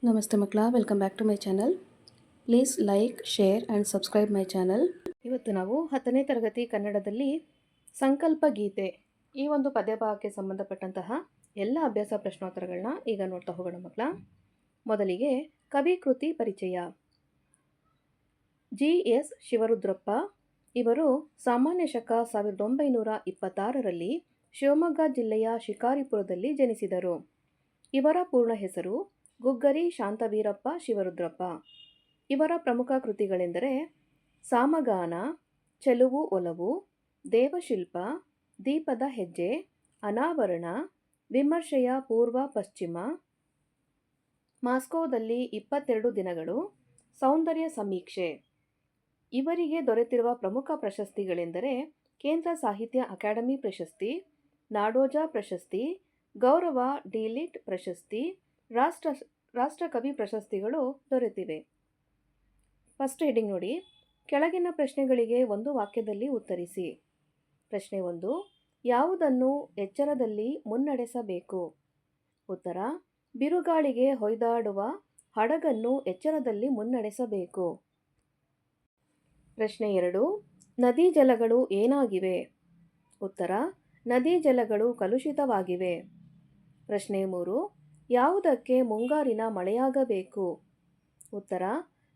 ನಮಸ್ತೆ ಮಕ್ಕಳ, welcome back to my channel. Please like, share and subscribe my channel. ಇವತ್ತು ನಾವು 10ನೇ ತರಗತಿ ಕನ್ನಡದಲ್ಲಿ ಸಂಕಲ್ಪ ಗೀತೆ ಈ ಒಂದು ಪದ್ಯಭಾಗಕ್ಕೆ ಸಂಬಂಧಪಟ್ಟಂತಹ ಎಲ್ಲ ಅಭ್ಯಾಸ ಪ್ರಶ್ನೋತ್ತರಗಳನ್ನ ಈಗ ನೋಡ್ತಾ ಹೋಗೋಣ ಮಕ್ಕಳ. ಮೊದಲಿಗೆ ಕವಿ ಕೃತಿ ಪರಿಚಯ. GS ಶಿವರುದ್ರಪ್ಪ ಇವರು ಸಾಮಾನ್ಯ ಶಕ 1926ರಲ್ಲಿ ಶಿವಮೊಗ್ಗ ಜಿಲ್ಲೆಯ ಶಿಕಾರಿಪುರದಲ್ಲಿ ಜನಿಸಿದರು. ಇವರ ಪೂರ್ಣ ಹೆಸರು ಗುಗ್ಗರಿ ಶಾಂತವೀರಪ್ಪ ಶಿವರುದ್ರಪ್ಪ. ಇವರ ಪ್ರಮುಖ ಕೃತಿಗಳೆಂದರೆ ಸಾಮಗಾನ, ಚೆಲುವು ಒಲವು, ದೇವಶಿಲ್ಪ, ದೀಪದ ಹೆಜ್ಜೆ, ಅನಾವರಣ, ವಿಮರ್ಶೆಯ ಪೂರ್ವ ಪಶ್ಚಿಮ, ಮಾಸ್ಕೋದಲ್ಲಿ 22 ದಿನಗಳು, ಸೌಂದರ್ಯ ಸಮೀಕ್ಷೆ. ಇವರಿಗೆ ದೊರೆತಿರುವ ಪ್ರಮುಖ ಪ್ರಶಸ್ತಿಗಳೆಂದರೆ ಕೇಂದ್ರ ಸಾಹಿತ್ಯ ಅಕಾಡೆಮಿ ಪ್ರಶಸ್ತಿ, ನಾಡೋಜ ಪ್ರಶಸ್ತಿ, ಗೌರವ ಡಿ.ಲಿಟ್ ಪ್ರಶಸ್ತಿ, ರಾಷ್ಟ್ರಕವಿ ಪ್ರಶಸ್ತಿಗಳು ದೊರೆತಿವೆ. ಫಸ್ಟ್ ಹೆಡಿಂಗ್ ನೋಡಿ. ಕೆಳಗಿನ ಪ್ರಶ್ನೆಗಳಿಗೆ ಒಂದು ವಾಕ್ಯದಲ್ಲಿ ಉತ್ತರಿಸಿ. ಪ್ರಶ್ನೆ 1. ಯಾವುದನ್ನು ಎಚ್ಚರದಲ್ಲಿ ಮುನ್ನಡೆಸಬೇಕು? ಉತ್ತರ: ಬಿರುಗಾಳಿಗೆ ಹೊಯ್ದಾಡುವ ಹಡಗನ್ನು ಎಚ್ಚರದಲ್ಲಿ ಮುನ್ನಡೆಸಬೇಕು. ಪ್ರಶ್ನೆ 2. ನದಿ ಜಲಗಳು ಏನಾಗಿವೆ? ಉತ್ತರ: ನದಿ ಜಲಗಳು ಕಲುಷಿತವಾಗಿವೆ. ಪ್ರಶ್ನೆ 3. ಯಾವುದಕ್ಕೆ ಮುಂಗಾರಿನ ಮಳೆಯಾಗಬೇಕು? ಉತ್ತರ: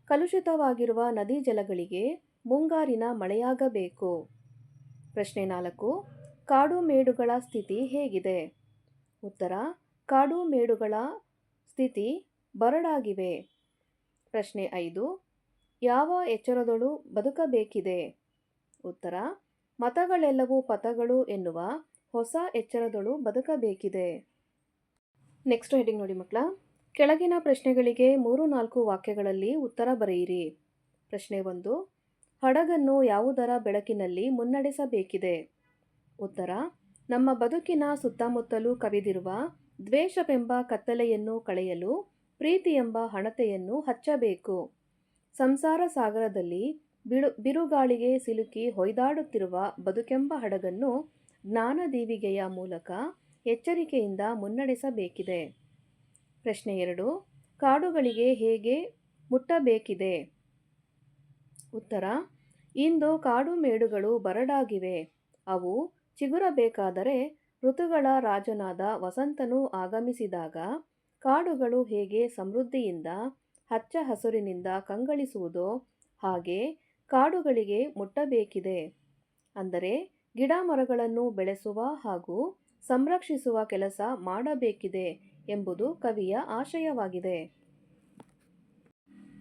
ಕಲುಷಿತವಾಗಿರುವ ನದಿ ಜಲಗಳಿಗೆ ಮುಂಗಾರಿನ ಮಳೆಯಾಗಬೇಕು. ಪ್ರಶ್ನೆ 4. ಕಾಡು ಮೇಡುಗಳ ಸ್ಥಿತಿ ಹೇಗಿದೆ? ಉತ್ತರ: ಕಾಡು ಮೇಡುಗಳ ಸ್ಥಿತಿ ಬರಡಾಗಿವೆ. ಪ್ರಶ್ನೆ 5. ಯಾವ ಎಚ್ಚರದೊಳು ಬದುಕಬೇಕಿದೆ? ಉತ್ತರ: ಮತಗಳೆಲ್ಲವೂ ಪಥಗಳು ಎನ್ನುವ ಹೊಸ ಎಚ್ಚರದೊಳು ಬದುಕಬೇಕಿದೆ. ನೆಕ್ಸ್ಟ್ ಹೆಡಿಂಗ್ ನೋಡಿ ಮಕ್ಕಳ. ಕೆಳಗಿನ ಪ್ರಶ್ನೆಗಳಿಗೆ 3-4 ವಾಕ್ಯಗಳಲ್ಲಿ ಉತ್ತರ ಬರೆಯಿರಿ. ಪ್ರಶ್ನೆ 1. ಹಡಗನ್ನು ಯಾವುದರ ಬೆಳಕಿನಲ್ಲಿ ಮುನ್ನಡೆಸಬೇಕಿದೆ? ಉತ್ತರ: ನಮ್ಮ ಬದುಕಿನ ಸುತ್ತಮುತ್ತಲೂ ಕವಿದಿರುವ ದ್ವೇಷವೆಂಬ ಕತ್ತಲೆಯನ್ನು ಕಳೆಯಲು ಪ್ರೀತಿಯೆಂಬ ಹಣತೆಯನ್ನು ಹಚ್ಚಬೇಕು. ಸಂಸಾರ ಸಾಗರದಲ್ಲಿ ಬಿರುಗಾಳಿಗೆ ಸಿಲುಕಿ ಹೊಯ್ದಾಡುತ್ತಿರುವ ಬದುಕೆಂಬ ಹಡಗನ್ನು ಜ್ಞಾನದೀವಿಗೆಯ ಮೂಲಕ ಎಚ್ಚರಿಕೆಯಿಂದ ಮುನ್ನಡೆಸಬೇಕಿದೆ. ಪ್ರಶ್ನೆ 2. ಕಾಡುಗಳಿಗೆ ಹೇಗೆ ಮುಟ್ಟಬೇಕಿದೆ? ಉತ್ತರ: ಇಂದು ಕಾಡು ಮೇಡುಗಳು ಬರಡಾಗಿವೆ. ಅವು ಚಿಗುರಬೇಕಾದರೆ ಋತುಗಳ ರಾಜನಾದ ವಸಂತನು ಆಗಮಿಸಿದಾಗ ಕಾಡುಗಳು ಹೇಗೆ ಸಮೃದ್ಧಿಯಿಂದ ಹಚ್ಚ ಹಸುರಿನಿಂದ ಕಂಗೊಳಿಸುವುದೋ ಹಾಗೆ ಕಾಡುಗಳಿಗೆ ಮುಟ್ಟಬೇಕಿದೆ. ಅಂದರೆ ಗಿಡ ಮರಗಳನ್ನು ಬೆಳೆಸುವ ಹಾಗೂ ಸಂರಕ್ಷಿಸುವ ಕೆಲಸ ಮಾಡಬೇಕಿದೆ ಎಂಬುದು ಕವಿಯ ಆಶಯವಾಗಿದೆ.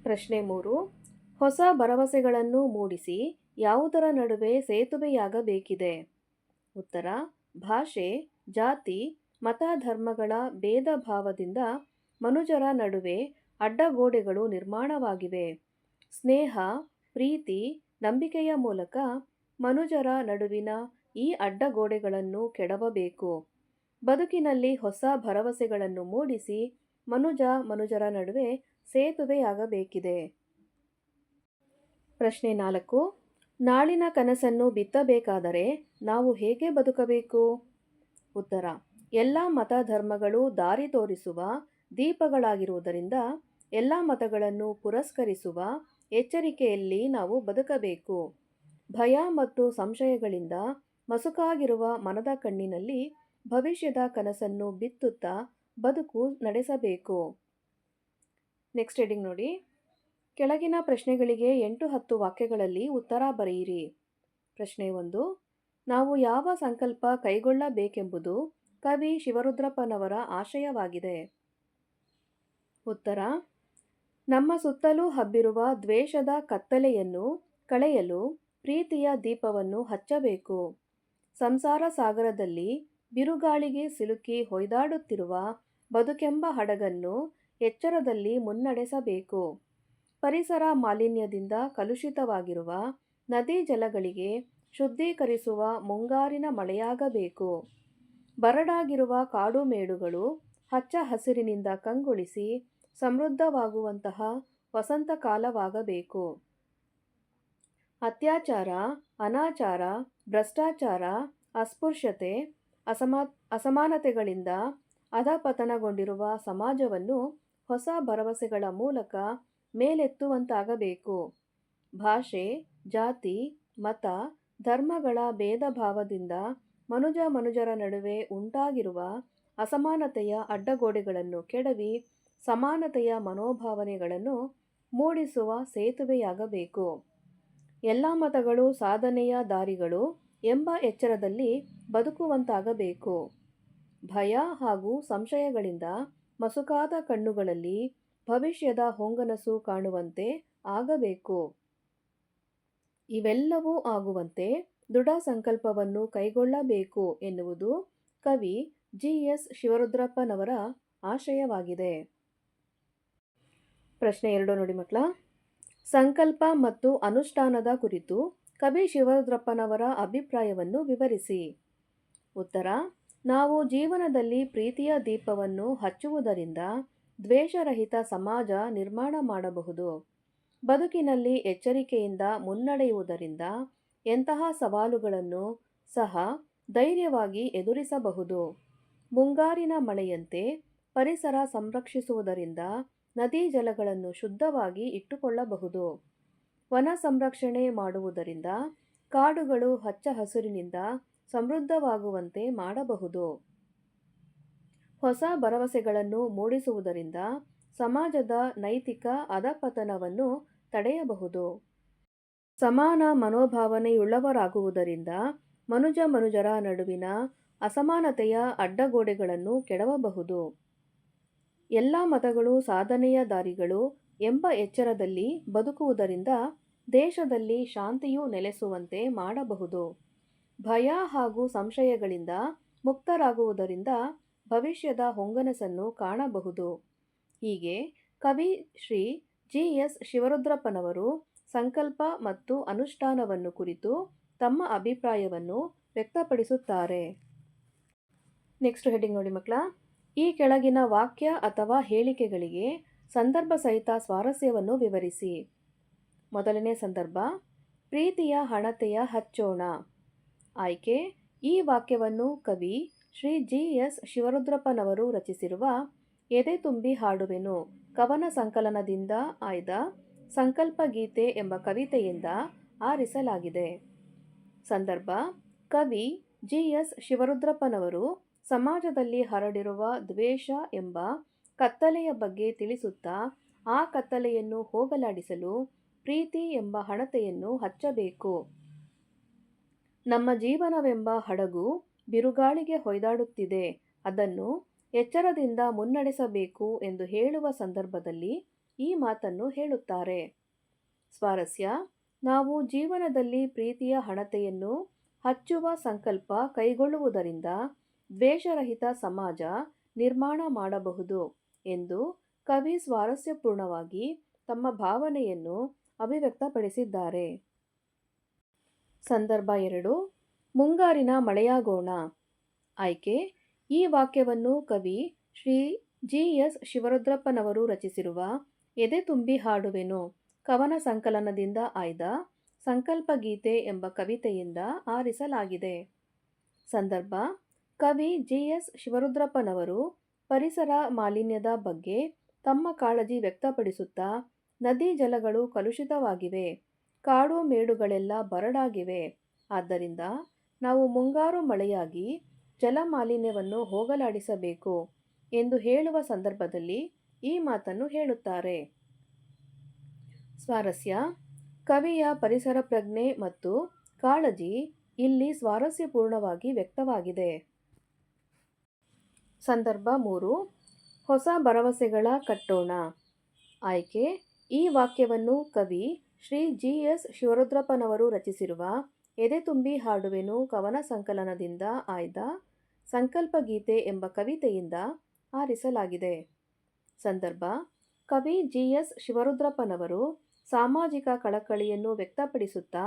ಪ್ರಶ್ನೆ 3. ಹೊಸ ಭರವಸೆಗಳನ್ನು ಮೂಡಿಸಿ ಯಾವುದರ ನಡುವೆ ಸೇತುವೆಯಾಗಬೇಕಿದೆ? ಉತ್ತರ: ಭಾಷೆ, ಜಾತಿ, ಮತ, ಧರ್ಮಗಳ ಭೇದ ಭಾವದಿಂದ ಮನುಜರ ನಡುವೆ ಅಡ್ಡಗೋಡೆಗಳು ನಿರ್ಮಾಣವಾಗಿವೆ. ಸ್ನೇಹ, ಪ್ರೀತಿ, ನಂಬಿಕೆಯ ಮೂಲಕ ಮನುಜರ ನಡುವಿನ ಈ ಅಡ್ಡಗೋಡೆಗಳನ್ನು ಕೆಡವಬೇಕು. ಬದುಕಿನಲ್ಲಿ ಹೊಸ ಭರವಸೆಗಳನ್ನು ಮೂಡಿಸಿ ಮನುಜರ ನಡುವೆ ಸೇತುವೆಯಾಗಬೇಕಿದೆ. ಪ್ರಶ್ನೆ 4. ನಾಳಿನ ಕನಸನ್ನು ಬಿತ್ತಬೇಕಾದರೆ ನಾವು ಹೇಗೆ ಬದುಕಬೇಕು? ಉತ್ತರ: ಎಲ್ಲ ಮತ ಧರ್ಮಗಳು ದಾರಿ ತೋರಿಸುವ ದೀಪಗಳಾಗಿರುವುದರಿಂದ ಎಲ್ಲ ಮತಗಳನ್ನು ಪುರಸ್ಕರಿಸುವ ಎಚ್ಚರಿಕೆಯಲ್ಲಿ ನಾವು ಬದುಕಬೇಕು. ಭಯ ಮತ್ತು ಸಂಶಯಗಳಿಂದ ಮಸುಕಾಗಿರುವ ಮನದ ಕಣ್ಣಿನಲ್ಲಿ ಭವಿಷ್ಯದ ಕನಸನ್ನು ಬಿತ್ತುತ್ತಾ ಬದುಕು ನಡೆಸಬೇಕು. ನೆಕ್ಸ್ಟ್ ಹೆಡಿಂಗ್ ನೋಡಿ. ಕೆಳಗಿನ ಪ್ರಶ್ನೆಗಳಿಗೆ 8-10 ವಾಕ್ಯಗಳಲ್ಲಿ ಉತ್ತರ ಬರೆಯಿರಿ. ಪ್ರಶ್ನೆ 1. ನಾವು ಯಾವ ಸಂಕಲ್ಪ ಕೈಗೊಳ್ಳಬೇಕೆಂಬುದು ಕವಿ ಶಿವರುದ್ರಪ್ಪನವರ ಆಶಯವಾಗಿದೆ? ಉತ್ತರ: ನಮ್ಮ ಸುತ್ತಲೂ ಹಬ್ಬಿರುವ ದ್ವೇಷದ ಕತ್ತಲೆಯನ್ನು ಕಳೆಯಲು ಪ್ರೀತಿಯ ದೀಪವನ್ನು ಹಚ್ಚಬೇಕು. ಸಂಸಾರ ಸಾಗರದಲ್ಲಿ ಬಿರುಗಾಳಿಗೆ ಸಿಲುಕಿ ಹೊಯ್ದಾಡುತ್ತಿರುವ ಬದುಕೆಂಬ ಹಡಗನ್ನು ಎಚ್ಚರದಲ್ಲಿ ಮುನ್ನಡೆಸಬೇಕು. ಪರಿಸರ ಮಾಲಿನ್ಯದಿಂದ ಕಲುಷಿತವಾಗಿರುವ ನದಿ ಜಲಗಳಿಗೆ ಶುದ್ಧೀಕರಿಸುವ ಮುಂಗಾರಿನ ಮಳೆಯಾಗಬೇಕು. ಬರಡಾಗಿರುವ ಕಾಡು ಮೇಡುಗಳು ಹಚ್ಚ ಹಸಿರಿನಿಂದ ಕಂಗೊಳಿಸಿ ಸಮೃದ್ಧವಾಗುವಂತಹ ವಸಂತ ಕಾಲವಾಗಬೇಕು. ಅತ್ಯಾಚಾರ, ಅನಾಚಾರ, ಭ್ರಷ್ಟಾಚಾರ, ಅಸ್ಪೃಶ್ಯತೆ, ಅಸಮಾನತೆಗಳಿಂದ ಅಧಪತನಗೊಂಡಿರುವ ಸಮಾಜವನ್ನು ಹೊಸ ಭರವಸೆಗಳ ಮೂಲಕ ಮೇಲೆತ್ತುವಂತಾಗಬೇಕು. ಭಾಷೆ, ಜಾತಿ, ಮತ, ಧರ್ಮಗಳ ಭೇದ ಭಾವದಿಂದ ಮನುಜರ ನಡುವೆ ಉಂಟಾಗಿರುವ ಅಸಮಾನತೆಯ ಅಡ್ಡಗೋಡೆಗಳನ್ನು ಕೆಡವಿ ಸಮಾನತೆಯ ಮನೋಭಾವನೆಗಳನ್ನು ಮೂಡಿಸುವ ಸೇತುವೆಯಾಗಬೇಕು. ಎಲ್ಲ ಮತಗಳು ಸಾಧನೆಯ ದಾರಿಗಳು ಎಂಬ ಎಚ್ಚರದಲ್ಲಿ ಬದುಕುವಂತಾಗಬೇಕು. ಭಯ ಹಾಗೂ ಸಂಶಯಗಳಿಂದ ಮಸುಕಾದ ಕಣ್ಣುಗಳಲ್ಲಿ ಭವಿಷ್ಯದ ಹೊಂಗನಸು ಕಾಣುವಂತೆ ಆಗಬೇಕು. ಇವೆಲ್ಲವೂ ಆಗುವಂತೆ ದೃಢ ಸಂಕಲ್ಪವನ್ನು ಕೈಗೊಳ್ಳಬೇಕು ಎನ್ನುವುದು ಕವಿ ಜಿ.ಎಸ್. ಶಿವರುದ್ರಪ್ಪನವರ ಆಶಯವಾಗಿದೆ. ಪ್ರಶ್ನೆ 2 ನೋಡಿ ಮಕ್ಕಳ. ಸಂಕಲ್ಪ ಮತ್ತು ಅನುಷ್ಠಾನದ ಕುರಿತು ಕವಿ ಶಿವರುದ್ರಪ್ಪನವರ ಅಭಿಪ್ರಾಯವನ್ನು ವಿವರಿಸಿ. ಉತ್ತರ: ನಾವು ಜೀವನದಲ್ಲಿ ಪ್ರೀತಿಯ ದೀಪವನ್ನು ಹಚ್ಚುವುದರಿಂದ ದ್ವೇಷರಹಿತ ಸಮಾಜ ನಿರ್ಮಾಣ ಮಾಡಬಹುದು. ಬದುಕಿನಲ್ಲಿ ಎಚ್ಚರಿಕೆಯಿಂದ ಮುನ್ನಡೆಯುವುದರಿಂದ ಎಂತಹ ಸವಾಲುಗಳನ್ನು ಸಹ ಧೈರ್ಯವಾಗಿ ಎದುರಿಸಬಹುದು. ಮುಂಗಾರಿನ ಮಳೆಯಂತೆ ಪರಿಸರ ಸಂರಕ್ಷಿಸುವುದರಿಂದ ನದಿ ಜಲಗಳನ್ನು ಶುದ್ಧವಾಗಿ ಇಟ್ಟುಕೊಳ್ಳಬಹುದು. ವನ ಸಂರಕ್ಷಣೆ ಮಾಡುವುದರಿಂದ ಕಾಡುಗಳು ಹಚ್ಚ ಹಸುರಿನಿಂದ ಸಮೃದ್ಧವಾಗುವಂತೆ ಮಾಡಬಹುದು. ಹೊಸ ಭರವಸೆಗಳನ್ನು ಮೂಡಿಸುವುದರಿಂದ ಸಮಾಜದ ನೈತಿಕ ಅಧಪತನವನ್ನು ತಡೆಯಬಹುದು. ಸಮಾನ ಮನೋಭಾವನೆಯುಳ್ಳವರಾಗುವುದರಿಂದ ಮನುಜರ ನಡುವಿನ ಅಸಮಾನತೆಯ ಅಡ್ಡಗೋಡೆಗಳನ್ನು ಕೆಡವಬಹುದು. ಎಲ್ಲ ಮತಗಳು ಸಾಧನೆಯ ದಾರಿಗಳು ಎಂಬ ಎಚ್ಚರದಲ್ಲಿ ಬದುಕುವುದರಿಂದ ದೇಶದಲ್ಲಿ ಶಾಂತಿಯು ನೆಲೆಸುವಂತೆ ಮಾಡಬಹುದು. ಭಯ ಹಾಗೂ ಸಂಶಯಗಳಿಂದ ಮುಕ್ತರಾಗುವುದರಿಂದ ಭವಿಷ್ಯದ ಹೊಂಗನಸನ್ನು ಕಾಣಬಹುದು. ಹೀಗೆ ಕವಿ ಶ್ರೀ ಜಿ.ಎಸ್. ಶಿವರುದ್ರಪ್ಪನವರು ಸಂಕಲ್ಪ ಮತ್ತು ಅನುಷ್ಠಾನವನ್ನು ಕುರಿತು ತಮ್ಮ ಅಭಿಪ್ರಾಯವನ್ನು ವ್ಯಕ್ತಪಡಿಸುತ್ತಾರೆ. ನೆಕ್ಸ್ಟ್ ಹೆಡ್ಡಿಂಗ್ ನೋಡಿ ಮಕ್ಕಳ. ಈ ಕೆಳಗಿನ ವಾಕ್ಯ ಅಥವಾ ಹೇಳಿಕೆಗಳಿಗೆ ಸಂದರ್ಭ ಸಹಿತ ಸ್ವಾರಸ್ಯವನ್ನು ವಿವರಿಸಿ. ಮೊದಲನೇ ಸಂದರ್ಭ: ಪ್ರೀತಿಯ ಹಣತೆಯ ಹಚ್ಚೋಣ. ಆಯ್ಕೆ: ಈ ವಾಕ್ಯವನ್ನು ಕವಿ ಶ್ರೀ ಜಿ.ಎಸ್. ಶಿವರುದ್ರಪ್ಪನವರು ರಚಿಸಿರುವ ಎದೆ ತುಂಬಿ ಹಾಡುವೆನು ಕವನ ಸಂಕಲನದಿಂದ ಆಯ್ದ ಸಂಕಲ್ಪ ಗೀತೆ ಎಂಬ ಕವಿತೆಯಿಂದ ಆರಿಸಲಾಗಿದೆ. ಸಂದರ್ಭ: ಕವಿ ಜಿ.ಎಸ್. ಶಿವರುದ್ರಪ್ಪನವರು ಸಮಾಜದಲ್ಲಿ ಹರಡಿರುವ ದ್ವೇಷ ಎಂಬ ಕತ್ತಲೆಯ ಬಗ್ಗೆ ತಿಳಿಸುತ್ತಾ ಆ ಕತ್ತಲೆಯನ್ನು ಹೋಗಲಾಡಿಸಲು ಪ್ರೀತಿ ಎಂಬ ಹಣತೆಯನ್ನು ಹಚ್ಚಬೇಕು. ನಮ್ಮ ಜೀವನವೆಂಬ ಹಡಗು ಬಿರುಗಾಳಿಗೆ ಹೊಯ್ದಾಡುತ್ತಿದೆ, ಅದನ್ನು ಎಚ್ಚರದಿಂದ ಮುನ್ನಡೆಸಬೇಕು ಎಂದು ಹೇಳುವ ಸಂದರ್ಭದಲ್ಲಿ ಈ ಮಾತನ್ನು ಹೇಳುತ್ತಾರೆ. ಸ್ವಾರಸ್ಯ: ನಾವು ಜೀವನದಲ್ಲಿ ಪ್ರೀತಿಯ ಹಣತೆಯನ್ನು ಹಚ್ಚುವ ಸಂಕಲ್ಪ ಕೈಗೊಳ್ಳುವುದರಿಂದ ದ್ವೇಷರಹಿತ ಸಮಾಜ ನಿರ್ಮಾಣ ಮಾಡಬಹುದು ಎಂದು ಕವಿ ಸ್ವಾರಸ್ಯಪೂರ್ಣವಾಗಿ ತಮ್ಮ ಭಾವನೆಯನ್ನು ಅಭಿವ್ಯಕ್ತಪಡಿಸಿದ್ದಾರೆ. ಸಂದರ್ಭ 2: ಮುಂಗಾರಿನ ಮಳೆಯಾಗೋಣ. ಆಯ್ಕೆ: ಈ ವಾಕ್ಯವನ್ನು ಕವಿ ಶ್ರೀ ಜಿ.ಎಸ್. ಶಿವರುದ್ರಪ್ಪನವರು ರಚಿಸಿರುವ ಎದೆ ತುಂಬಿ ಹಾಡುವೆನು ಕವನ ಸಂಕಲನದಿಂದ ಆಯ್ದ ಸಂಕಲ್ಪ ಗೀತೆ ಎಂಬ ಕವಿತೆಯಿಂದ ಆರಿಸಲಾಗಿದೆ. ಸಂದರ್ಭ: ಕವಿ ಜಿ.ಎಸ್. ಶಿವರುದ್ರಪ್ಪನವರು ಪರಿಸರ ಮಾಲಿನ್ಯದ ಬಗ್ಗೆ ತಮ್ಮ ಕಾಳಜಿ ವ್ಯಕ್ತಪಡಿಸುತ್ತಾ ನದಿ ಜಲಗಳು ಕಲುಷಿತವಾಗಿವೆ, ಕಾಡು ಮೇಡುಗಳೆಲ್ಲ ಬರಡಾಗಿವೆ, ಆದ್ದರಿಂದ ನಾವು ಮುಂಗಾರು ಮಳೆಯಾಗಿ ಜಲ ಮಾಲಿನ್ಯವನ್ನು ಹೋಗಲಾಡಿಸಬೇಕು ಎಂದು ಹೇಳುವ ಸಂದರ್ಭದಲ್ಲಿ ಈ ಮಾತನ್ನು ಹೇಳುತ್ತಾರೆ. ಸ್ವಾರಸ್ಯ: ಕವಿಯ ಪರಿಸರ ಪ್ರಜ್ಞೆ ಮತ್ತು ಕಾಳಜಿ ಇಲ್ಲಿ ಸ್ವಾರಸ್ಯಪೂರ್ಣವಾಗಿ ವ್ಯಕ್ತವಾಗಿದೆ. ಸಂದರ್ಭ 3: ಹೊಸ ಭರವಸೆಗಳ ಕಟ್ಟೋಣ. ಆಯ್ಕೆ: ಈ ವಾಕ್ಯವನ್ನು ಕವಿ ಶ್ರೀ ಜಿ.ಎಸ್. ಶಿವರುದ್ರಪ್ಪನವರು ರಚಿಸಿರುವ ಎದೆ ತುಂಬಿ ಹಾಡುವೆನು ಕವನ ಸಂಕಲನದಿಂದ ಆಯ್ದ ಸಂಕಲ್ಪ ಗೀತೆ ಎಂಬ ಕವಿತೆಯಿಂದ ಆರಿಸಲಾಗಿದೆ. ಸಂದರ್ಭ: ಕವಿ ಜಿ.ಎಸ್. ಶಿವರುದ್ರಪ್ಪನವರು ಸಾಮಾಜಿಕ ಕಳಕಳಿಯನ್ನು ವ್ಯಕ್ತಪಡಿಸುತ್ತಾ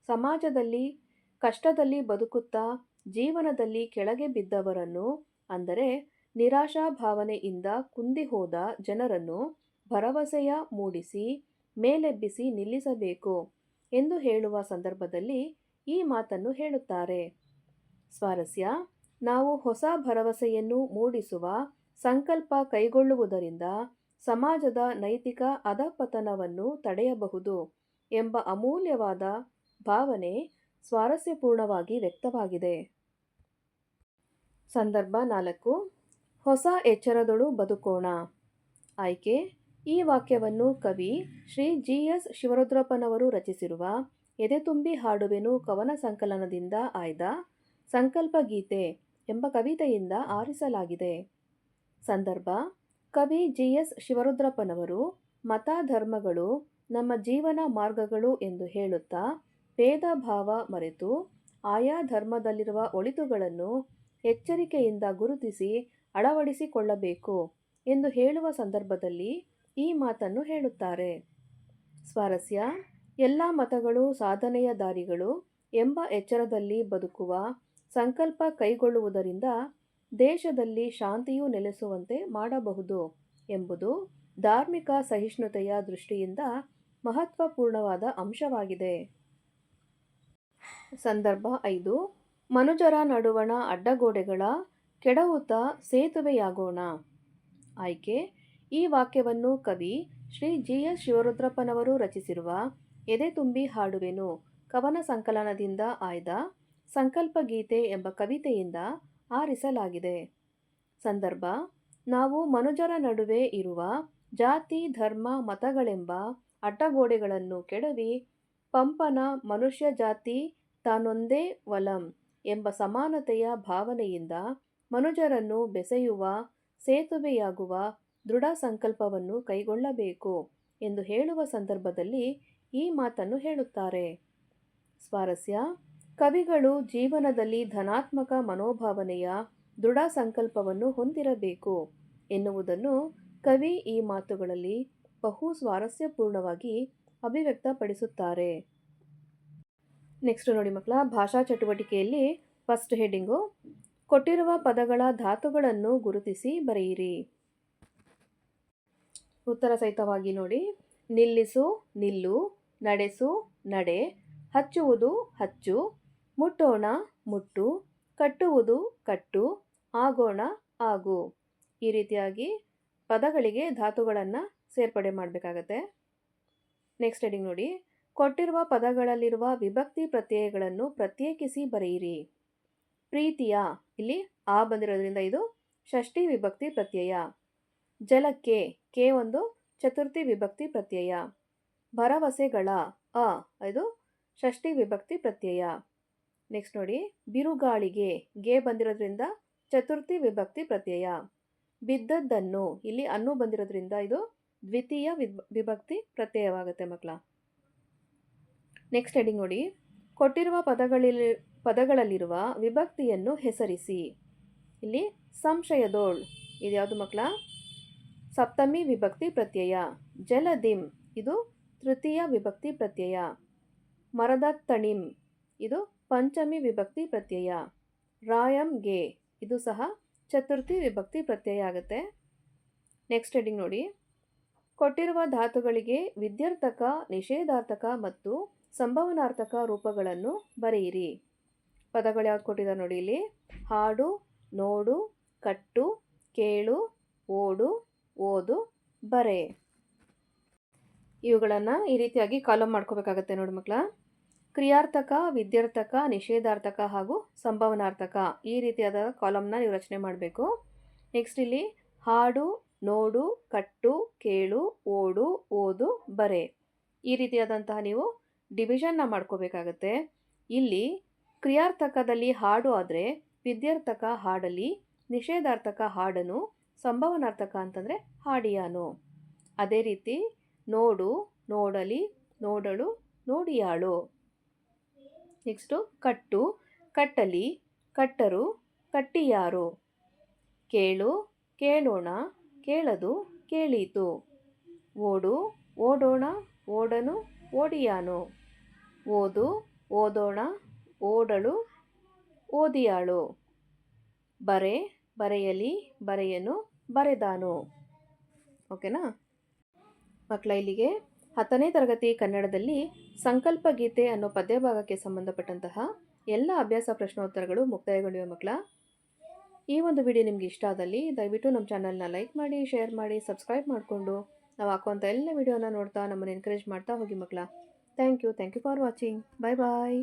ಸಮಾಜದಲ್ಲಿ ಕಷ್ಟದಲ್ಲಿ ಬದುಕುತ್ತಾ ಜೀವನದಲ್ಲಿ ಕೆಳಗೆ ಬಿದ್ದವರನ್ನು, ಅಂದರೆ ನಿರಾಶಾಭಾವನೆಯಿಂದ ಕುಂದಿಹೋದ ಜನರನ್ನು ಭರವಸೆಯ ಮೂಡಿಸಿ ಮೇಲೆಬ್ಬಿಸಿ ನಿಲ್ಲಿಸಬೇಕು ಎಂದು ಹೇಳುವ ಸಂದರ್ಭದಲ್ಲಿ ಈ ಮಾತನ್ನು ಹೇಳುತ್ತಾರೆ. ಸ್ವಾರಸ್ಯ: ನಾವು ಹೊಸ ಭರವಸೆಯನ್ನು ಮೂಡಿಸುವ ಸಂಕಲ್ಪ ಕೈಗೊಳ್ಳುವುದರಿಂದ ಸಮಾಜದ ನೈತಿಕ ಅಧಪತನವನ್ನು ತಡೆಯಬಹುದು ಎಂಬ ಅಮೂಲ್ಯವಾದ ಭಾವನೆ ಸ್ವಾರಸ್ಯಪೂರ್ಣವಾಗಿ ವ್ಯಕ್ತವಾಗಿದೆ. ಸಂದರ್ಭ 4. ಹೊಸ ಎಚ್ಚರದೊಳು ಬದುಕೋಣ. ಆಯ್ಕೆ: ಈ ವಾಕ್ಯವನ್ನು ಕವಿ ಶ್ರೀ ಜಿ.ಎಸ್. ಶಿವರುದ್ರಪ್ಪನವರು ರಚಿಸಿರುವ ಎದೆತುಂಬಿ ಹಾಡುವೆನು ಕವನ ಸಂಕಲನದಿಂದ ಆಯ್ದ ಸಂಕಲ್ಪ ಗೀತೆ ಎಂಬ ಕವಿತೆಯಿಂದ ಆರಿಸಲಾಗಿದೆ. ಸಂದರ್ಭ: ಕವಿ ಜಿ.ಎಸ್. ಶಿವರುದ್ರಪ್ಪನವರು ಮತ ಧರ್ಮಗಳು ನಮ್ಮ ಜೀವನ ಮಾರ್ಗಗಳು ಎಂದು ಹೇಳುತ್ತಾ ಭೇದ ಭಾವ ಮರೆತು ಆಯಾ ಧರ್ಮದಲ್ಲಿರುವ ಒಳಿತುಗಳನ್ನು ಎಚ್ಚರಿಕೆಯಿಂದ ಗುರುತಿಸಿ ಅಳವಡಿಸಿಕೊಳ್ಳಬೇಕು ಎಂದು ಹೇಳುವ ಸಂದರ್ಭದಲ್ಲಿ ಈ ಮಾತನ್ನು ಹೇಳುತ್ತಾರೆ. ಸ್ವಾರಸ್ಯ: ಎಲ್ಲ ಮತಗಳು ಸಾಧನೆಯ ದಾರಿಗಳು ಎಂಬ ಎಚ್ಚರದಲ್ಲಿ ಬದುಕುವ ಸಂಕಲ್ಪ ಕೈಗೊಳ್ಳುವುದರಿಂದ ದೇಶದಲ್ಲಿ ಶಾಂತಿಯು ನೆಲೆಸುವಂತೆ ಮಾಡಬಹುದು ಎಂಬುದು ಧಾರ್ಮಿಕ ಸಹಿಷ್ಣುತೆಯ ದೃಷ್ಟಿಯಿಂದ ಮಹತ್ವಪೂರ್ಣವಾದ ಅಂಶವಾಗಿದೆ. ಸಂದರ್ಭ 5. ಮನುಜರ ನಡುವಣ ಅಡ್ಡಗೋಡೆಗಳ ಕೆಡವುತ್ತ ಸೇತುವೆಯಾಗೋಣ. ಆಯ್ಕೆ: ಈ ವಾಕ್ಯವನ್ನು ಕವಿ ಶ್ರೀ ಜಿ.ಎಸ್. ಶಿವರುದ್ರಪ್ಪನವರು ರಚಿಸಿರುವ ಎದೆತುಂಬಿ ಹಾಡುವೆನು ಕವನ ಸಂಕಲನದಿಂದ ಆಯ್ದ ಸಂಕಲ್ಪ ಗೀತೆ ಎಂಬ ಕವಿತೆಯಿಂದ ಆರಿಸಲಾಗಿದೆ. ಸಂದರ್ಭ: ನಾವು ಮನುಜರ ನಡುವೆ ಇರುವ ಜಾತಿ ಧರ್ಮ ಮತಗಳೆಂಬ ಅಡ್ಡಗೋಡೆಗಳನ್ನು ಕೆಡವಿ ಪಂಪನ ಮನುಷ್ಯ ಜಾತಿ ತಾನೊಂದೇ ವಲಂ ಎಂಬ ಸಮಾನತೆಯ ಭಾವನೆಯಿಂದ ಮನುಜರನ್ನು ಬೆಸೆಯುವ ಸೇತುವೆಯಾಗುವ ದೃಢ ಸಂಕಲ್ಪವನ್ನು ಕೈಗೊಳ್ಳಬೇಕು ಎಂದು ಹೇಳುವ ಸಂದರ್ಭದಲ್ಲಿ ಈ ಮಾತನ್ನು ಹೇಳುತ್ತಾರೆ. ಸ್ವಾರಸ್ಯ: ಕವಿಗಳು ಜೀವನದಲ್ಲಿ ಧನಾತ್ಮಕ ಮನೋಭಾವನೆಯ ದೃಢ ಸಂಕಲ್ಪವನ್ನು ಹೊಂದಿರಬೇಕು ಎನ್ನುವುದನ್ನು ಕವಿ ಈ ಮಾತುಗಳಲ್ಲಿ ಬಹು ಸ್ವಾರಸ್ಯಪೂರ್ಣವಾಗಿ ಅಭಿವ್ಯಕ್ತಪಡಿಸುತ್ತಾರೆ. ನೆಕ್ಸ್ಟ್ ನೋಡಿ ಮಕ್ಕಳ, ಭಾಷಾ ಚಟುವಟಿಕೆಯಲ್ಲಿ ಫಸ್ಟ್ ಹೆಡ್ಡಿಂಗು ಕೊಟ್ಟಿರುವ ಪದಗಳ ಧಾತುಗಳನ್ನು ಗುರುತಿಸಿ ಬರೆಯಿರಿ. ಉತ್ತರ ಸಹಿತವಾಗಿ ನೋಡಿ. ನಿಲ್ಲಿಸು ನಿಲ್ಲು, ನಡೆಸು ನಡೆ, ಹಚ್ಚುವುದು ಹಚ್ಚು, ಮುಟ್ಟೋಣ ಮುಟ್ಟು, ಕಟ್ಟುವುದು ಕಟ್ಟು, ಆಗೋಣ ಆಗು. ಈ ರೀತಿಯಾಗಿ ಪದಗಳಿಗೆ ಧಾತುಗಳನ್ನು ಸೇರ್ಪಡೆ ಮಾಡಬೇಕಾಗತ್ತೆ. ನೆಕ್ಸ್ಟ್ ಹೆಡಿಂಗ್ ನೋಡಿ. ಕೊಟ್ಟಿರುವ ಪದಗಳಲ್ಲಿರುವ ವಿಭಕ್ತಿ ಪ್ರತ್ಯಯಗಳನ್ನು ಪ್ರತ್ಯೇಕಿಸಿ ಬರೆಯಿರಿ. ಪ್ರೀತಿಯ, ಇಲ್ಲಿ ಆ ಬಂದಿರೋದ್ರಿಂದ ಇದು ಷಷ್ಠಿ ವಿಭಕ್ತಿ ಪ್ರತ್ಯಯ. ಜಲಕ್ಕೆ, ಕೆ ಒಂದು ಚತುರ್ಥಿ ವಿಭಕ್ತಿ ಪ್ರತ್ಯಯ. ಭರವಸೆಗಳ, ಅ ಇದು ಷಷ್ಠಿ ವಿಭಕ್ತಿ ಪ್ರತ್ಯಯ. ನೆಕ್ಸ್ಟ್ ನೋಡಿ. ಬಿರುಗಾಳಿಗೆ, ಗೆ ಬಂದಿರೋದ್ರಿಂದ ಚತುರ್ಥಿ ವಿಭಕ್ತಿ ಪ್ರತ್ಯಯ. ಬಿದ್ದದ್ದನ್ನು, ಇಲ್ಲಿ ಅನ್ನು ಬಂದಿರೋದ್ರಿಂದ ಇದು ದ್ವಿತೀಯ ವಿಭಕ್ತಿ ಪ್ರತ್ಯಯವಾಗುತ್ತೆ ಮಕ್ಕಳ. ನೆಕ್ಸ್ಟ್ ಹೆಡಿಂಗ್ ನೋಡಿ. ಕೊಟ್ಟಿರುವ ಪದಗಳಲ್ಲಿರುವ ವಿಭಕ್ತಿಯನ್ನು ಹೆಸರಿಸಿ. ಇಲ್ಲಿ ಸಂಶಯದೋಳ್, ಇದು ಯಾವುದು ಮಕ್ಕಳ? ಸಪ್ತಮಿ ವಿಭಕ್ತಿ ಪ್ರತ್ಯಯ. ಜಲದಿಂ, ಇದು ತೃತೀಯ ವಿಭಕ್ತಿ ಪ್ರತ್ಯಯ. ಮರದತ್ತಣಿಂ, ಇದು ಪಂಚಮಿ ವಿಭಕ್ತಿ ಪ್ರತ್ಯಯ. ರಾಯಂಗೆ, ಇದು ಸಹ ಚತುರ್ಥಿ ವಿಭಕ್ತಿ ಪ್ರತ್ಯಯ ಆಗುತ್ತೆ. ನೆಕ್ಸ್ಟ್ ಹೆಡಿಂಗ್ ನೋಡಿ. ಕೊಟ್ಟಿರುವ ಧಾತುಗಳಿಗೆ ವಿದ್ಯಾರ್ಥಕ, ನಿಷೇಧಾರ್ಥಕ ಮತ್ತು ಸಂಭವನಾರ್ಥಕ ರೂಪಗಳನ್ನು ಬರೆಯಿರಿ. ಪದಗಳು ಯಾವ್ದು ಕೊಟ್ಟಿದ್ದಾರೆ ನೋಡಿ ಇಲ್ಲಿ. ಹಾಡು, ನೋಡು, ಕಟ್ಟು, ಕೇಳು, ಓಡು, ಓದು, ಬರೆ. ಇವುಗಳನ್ನು ಈ ರೀತಿಯಾಗಿ ಕಾಲಮ್ ಮಾಡ್ಕೋಬೇಕಾಗತ್ತೆ ನೋಡಿ ಮಕ್ಕಳ. ಕ್ರಿಯಾರ್ಥಕ, ವಿದ್ಯಾರ್ಥಕ, ನಿಷೇಧಾರ್ಥಕ ಹಾಗೂ ಸಂಭವನಾರ್ಥಕ, ಈ ರೀತಿಯಾದ ಕಾಲಮ್ನ ನೀವು ರಚನೆ ಮಾಡಬೇಕು. ನೆಕ್ಸ್ಟ್ ಇಲ್ಲಿ ಹಾಡು, ನೋಡು, ಕಟ್ಟು, ಕೇಳು, ಓಡು, ಓದು, ಬರೆ, ಈ ರೀತಿಯಾದಂತಹ ನೀವು ಡಿವಿಷನ್ನ ಮಾಡ್ಕೋಬೇಕಾಗತ್ತೆ. ಇಲ್ಲಿ ಕ್ರಿಯಾರ್ಥಕದಲ್ಲಿ ಹಾಡು ಆದರೆ ವಿದ್ಯಾರ್ಥಕ ಹಾಡಲಿ, ನಿಷೇಧಾರ್ಥಕ ಹಾಡನು, ಸಂಭವನಾರ್ಥಕ ಅಂತಂದರೆ ಹಾಡಿಯಾನು. ಅದೇ ರೀತಿ ನೋಡು, ನೋಡಲಿ, ನೋಡಳು, ನೋಡಿಯಾಳು. ನೆಕ್ಸ್ಟು ಕಟ್ಟು, ಕಟ್ಟಲಿ, ಕಟ್ಟರು, ಕಟ್ಟಿಯಾರು. ಕೇಳು, ಕೇಳೋಣ, ಕೇಳದು, ಕೇಳೀತು. ಓಡು, ಓಡೋಣ, ಓಡನು, ಓಡಿಯಾನು. ಓದು, ಓದೋಣ, ಓಡಳು, ಓದಿಯಾಳು. ಬರೆ, ಬರೆಯಲಿ, ಬರೆಯನು, ಬರೆದಾನು. ಓಕೆನಾ ಮಕ್ಕಳ? ಇಲ್ಲಿಗೆ 10ನೇ ತರಗತಿ ಕನ್ನಡದಲ್ಲಿ ಸಂಕಲ್ಪ ಗೀತೆ ಅನ್ನೋ ಪದ್ಯಭಾಗಕ್ಕೆ ಸಂಬಂಧಪಟ್ಟಂತಹ ಎಲ್ಲ ಅಭ್ಯಾಸ ಪ್ರಶ್ನೋತ್ತರಗಳು ಮುಕ್ತಾಯಗೊಂಡಿವೆ ಮಕ್ಕಳ. ಈ ಒಂದು ವಿಡಿಯೋ ನಿಮ್ಗೆ ಇಷ್ಟ ಆದಲ್ಲಿ ದಯವಿಟ್ಟು ನಮ್ಮ ಚಾನಲ್ನ ಲೈಕ್ ಮಾಡಿ, ಶೇರ್ ಮಾಡಿ, ಸಬ್ಸ್ಕ್ರೈಬ್ ಮಾಡಿಕೊಂಡು ನಾವು ಹಾಕುವಂಥ ಎಲ್ಲ ವಿಡಿಯೋನ ನೋಡ್ತಾ ನಮ್ಮನ್ನು ಎನ್ಕರೇಜ್ ಮಾಡ್ತಾ ಹೋಗಿ ಮಕ್ಕಳ. Thank you for watching. Bye bye.